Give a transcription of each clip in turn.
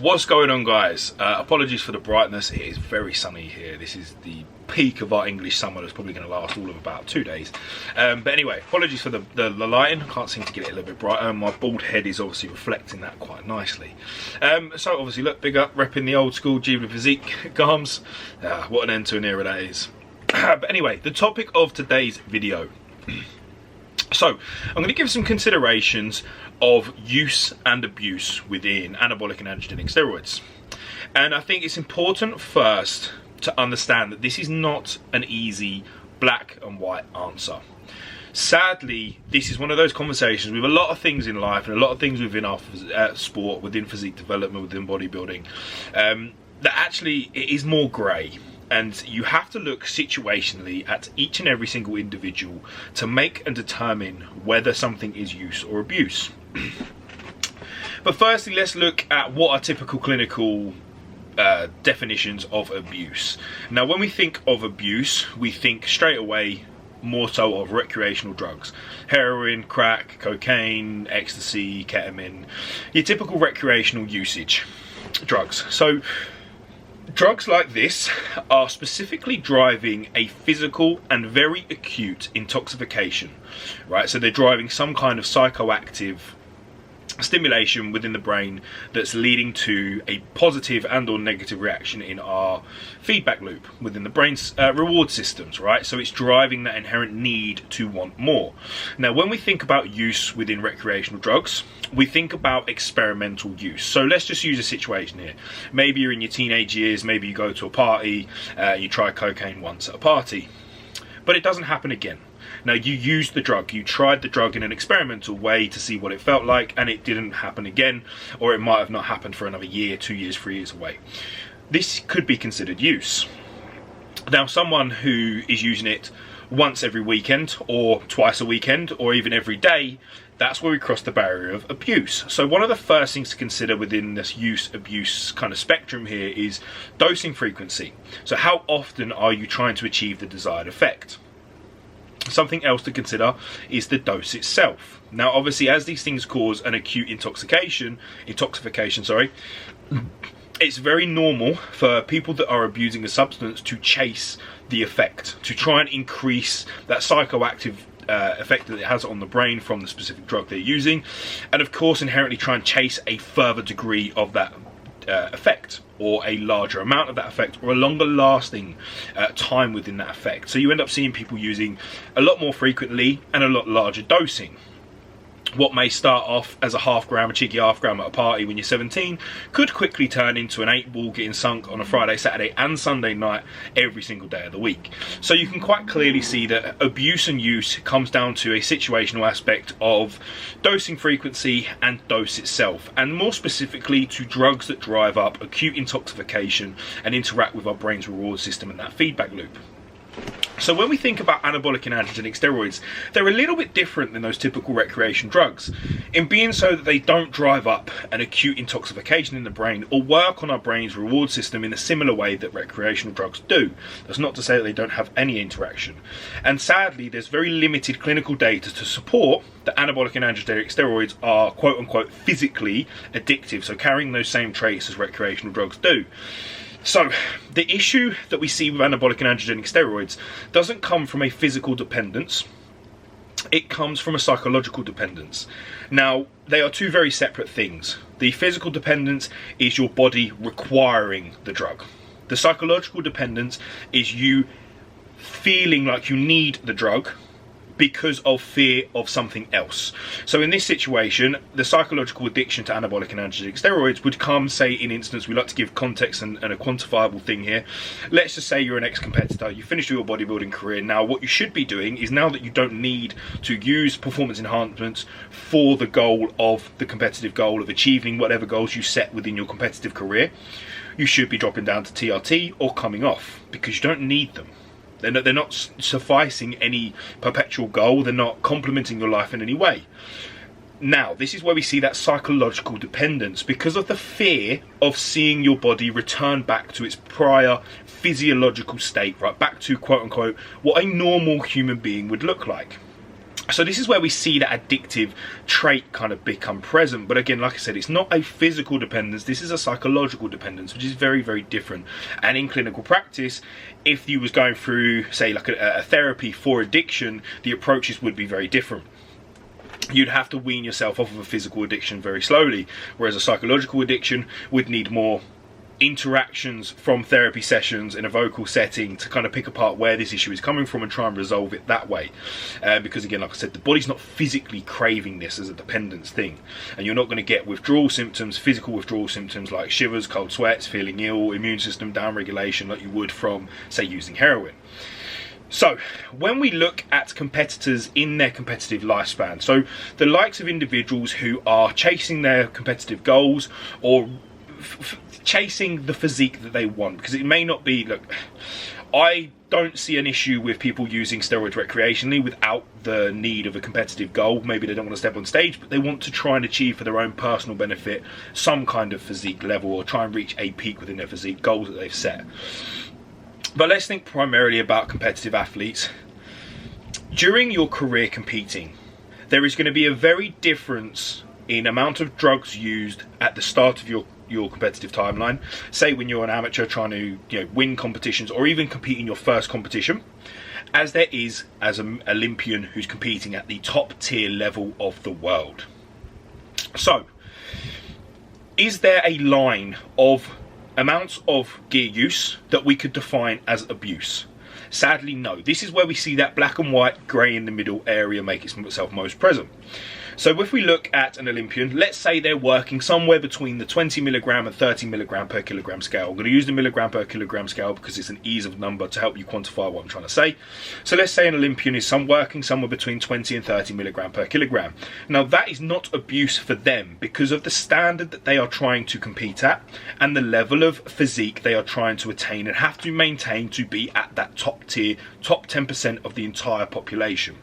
What's going on, guys? Apologies for the brightness. It is very sunny here. This is the peak of our English summer. That's probably going to last all of about 2 days. But anyway, apologies for the lighting. I can't seem to get it a little bit brighter. My bald head is obviously reflecting that quite nicely. So obviously, look, big up, repping the old school GWP physique garms. What an end to an era that is. But anyway, the topic of today's video. So, I'm going to give some considerations of use and abuse within anabolic and androgenic steroids. And I think it's important first to understand that this is not an easy black and white answer. Sadly, this is one of those conversations with a lot of things in life and a lot of things within our sport, within physique development, within bodybuilding, that actually it is more grey. And you have to look situationally at each and every single individual to make and determine whether something is use or abuse. But firstly, let's look at what are typical clinical definitions of abuse. Now, when we think of abuse, we think straight away more so of recreational drugs. Heroin, crack, cocaine, ecstasy, ketamine. Your typical recreational usage drugs. So, drugs like this are specifically driving a physical and very acute intoxication, right? So they're driving some kind of psychoactive stimulation within the brain that's leading to a positive and or negative reaction in our feedback loop within the brain's reward systems, right? So it's driving that inherent need to want more. Now, when we think about use within recreational drugs, we think about experimental use. So let's just use a situation here. Maybe you're in your teenage years, maybe you go to a party, you try cocaine once at a party, but it doesn't happen again. Now, you used the drug, you tried the drug in an experimental way to see what it felt like, and it didn't happen again, or it might have not happened for another year, 2 years, 3 years away. This could be considered use. Now, someone who is using it once every weekend, or twice a weekend, or even every day, that's where we cross the barrier of abuse. So one of the first things to consider within this use-abuse kind of spectrum here is dosing frequency. So how often are you trying to achieve the desired effect? Something else to consider is the dose itself. Now, obviously, as these things cause an acute intoxication, it's very normal for people that are abusing a substance to chase the effect, to try and increase that psychoactive effect that it has on the brain from the specific drug they're using, and of course inherently try and chase a further degree of that effect, or a larger amount of that effect, or a longer lasting time within that effect. So you end up seeing people using a lot more frequently and a lot larger dosing. What may start off as a cheeky half gram at a party when you're 17 could quickly turn into an 8-ball getting sunk on a Friday, Saturday and Sunday night every single day of the week. So you can quite clearly see that abuse and use comes down to a situational aspect of dosing frequency and dose itself, and more specifically to drugs that drive up acute intoxication and interact with our brain's reward system and that feedback loop. So when we think about anabolic and androgenic steroids, they're a little bit different than those typical recreation drugs, in being so that they don't drive up an acute intoxication in the brain or work on our brain's reward system in a similar way that recreational drugs do. That's not to say that they don't have any interaction. And sadly, there's very limited clinical data to support that anabolic and androgenic steroids are quote-unquote physically addictive, so carrying those same traits as recreational drugs do. So, the issue that we see with anabolic and androgenic steroids doesn't come from a physical dependence, it comes from a psychological dependence. Now, they are two very separate things. The physical dependence is your body requiring the drug. The psychological dependence is you feeling like you need the drug because of fear of something else. So in this situation, the psychological addiction to anabolic and androgenic steroids would come, say, in instance, we like to give context and a quantifiable thing here. Let's just say you're an ex-competitor, you finished your bodybuilding career. Now, what you should be doing is, now that you don't need to use performance enhancements for the goal of the competitive goal of achieving whatever goals you set within your competitive career, you should be dropping down to TRT or coming off, because you don't need them. They're not sufficing any perpetual goal. They're not complementing your life in any way. Now, this is where we see that psychological dependence, because of the fear of seeing your body return back to its prior physiological state, right back to quote unquote what a normal human being would look like. So this is where we see that addictive trait kind of become present. But again, like I said, it's not a physical dependence. This is a psychological dependence, which is very, very different. And in clinical practice, if you was going through, say, like a therapy for addiction, the approaches would be very different. You'd have to wean yourself off of a physical addiction very slowly, whereas a psychological addiction would need more interactions from therapy sessions in a vocal setting to kind of pick apart where this issue is coming from and try and resolve it that way. Because again, like I said, the body's not physically craving this as a dependence thing, and you're not going to get withdrawal symptoms, physical withdrawal symptoms like shivers, cold sweats, feeling ill, immune system downregulation like you would from, say, using heroin. So when we look at competitors in their competitive lifespan, so the likes of individuals who are chasing their competitive goals or chasing the physique that they want, because it may not be, look, I don't see an issue with people using steroids recreationally without the need of a competitive goal. Maybe they don't want to step on stage, but they want to try and achieve for their own personal benefit some kind of physique level, or try and reach a peak within their physique goals that they've set. But let's think primarily about competitive athletes. During your career competing, there is going to be a very difference in amount of drugs used at the start of your competitive timeline. Say when you're an amateur trying to win competitions or even compete in your first competition, as there is as an Olympian who's competing at the top tier level of the world. So, is there a line of amounts of gear use that we could define as abuse? Sadly, no. This is where we see that black and white, grey in the middle area make itself most present. So if we look at an Olympian, let's say they're working somewhere between the 20 milligram and 30 milligram per kilogram scale. I'm going to use the milligram per kilogram scale because it's an ease of number to help you quantify what I'm trying to say. So let's say an Olympian is working somewhere between 20 and 30 milligram per kilogram. Now that is not abuse for them because of the standard that they are trying to compete at and the level of physique they are trying to attain and have to maintain to be at that top tier, top 10% of the entire population.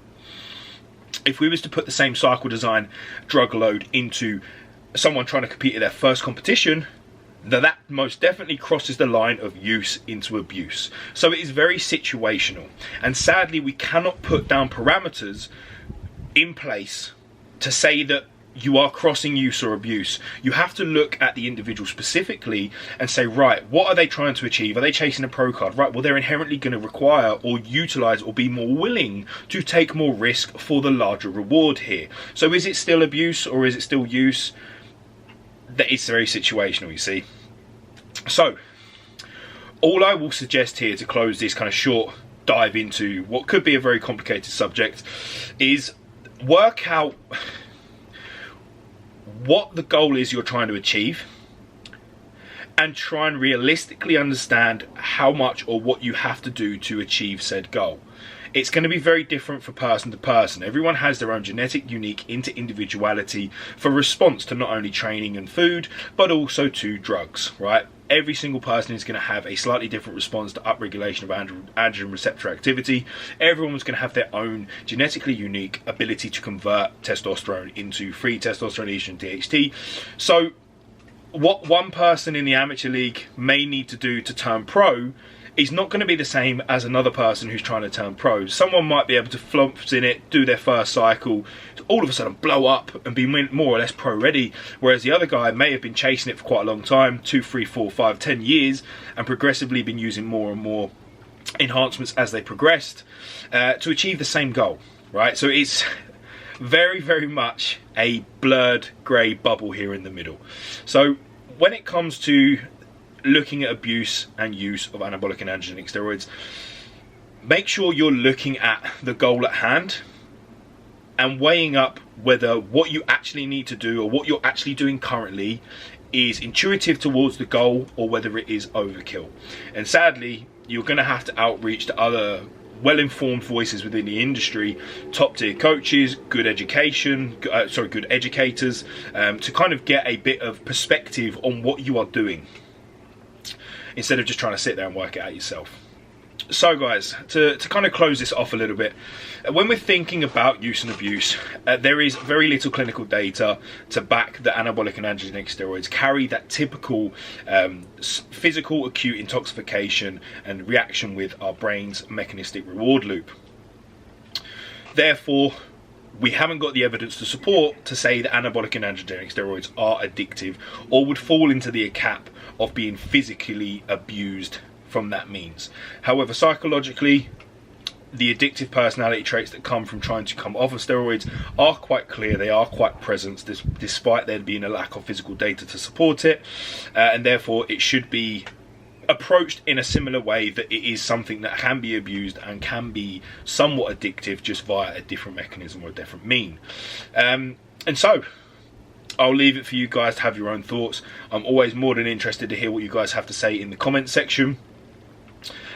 If we was to put the same cycle design drug load into someone trying to compete at their first competition, that most definitely crosses the line of use into abuse. So it is very situational. And sadly, we cannot put down parameters in place to say that you are crossing use or abuse. You have to look at the individual specifically and say, right, what are they trying to achieve? Are they chasing a pro card? Right, well, they're inherently going to require or utilize or be more willing to take more risk for the larger reward here. So is it still abuse or is it still use? That it's very situational, you see. So all I will suggest here to close this kind of short dive into what could be a very complicated subject is work out what the goal is you're trying to achieve and try and realistically understand how much or what you have to do to achieve said goal. It's going to be very different for person to person. Everyone has their own genetic, unique individuality for response to not only training and food, but also to drugs, right? Every single person is going to have a slightly different response to upregulation of androgen receptor activity. Everyone's going to have their own genetically unique ability to convert testosterone into free testosterone, estrogen, DHT. So what one person in the amateur league may need to do to turn pro is not going to be the same as another person who's trying to turn pro. Someone might be able to flump in it, do their first cycle, all of a sudden blow up and be more or less pro ready, whereas the other guy may have been chasing it for quite a long time, 2, 3, 4, 5, 10 years, and progressively been using more and more enhancements as they progressed to achieve the same goal, right? So it's very, very much a blurred grey bubble here in the middle. So when it comes to looking at abuse and use of anabolic and androgenic steroids, make sure you're looking at the goal at hand and weighing up whether what you actually need to do or what you're actually doing currently is intuitive towards the goal or whether it is overkill. And sadly, you're going to have to outreach to other well-informed voices within the industry, top-tier coaches, good education, good educators, to kind of get a bit of perspective on what you are doing, instead of just trying to sit there and work it out yourself. So guys, to kind of close this off a little bit, when we're thinking about use and abuse, there is very little clinical data to back that anabolic and androgenic steroids carry that typical physical acute intoxication and reaction with our brain's mechanistic reward loop. Therefore, we haven't got the evidence to support to say that anabolic and androgenic steroids are addictive or would fall into the cap of being physically abused from that means. However, psychologically, the addictive personality traits that come from trying to come off of steroids are quite clear, they are quite present, despite there being a lack of physical data to support it, and therefore it should be approached in a similar way, that it is something that can be abused and can be somewhat addictive, just via a different mechanism or a different mean. And so I'll leave it for you guys to have your own thoughts. I'm always more than interested to hear what you guys have to say in the comment section.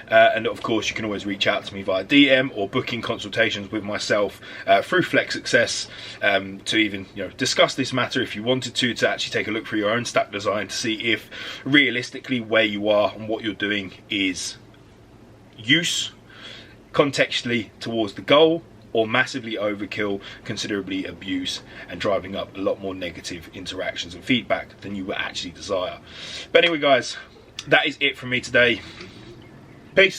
And of course, you can always reach out to me via DM or booking consultations with myself through Flex Success to even discuss this matter if you wanted to actually take a look through your own stat design to see if realistically where you are and what you're doing is use contextually towards the goal, or massively overkill, considerably abuse, and driving up a lot more negative interactions and feedback than you would actually desire. But anyway guys, that is it from me today.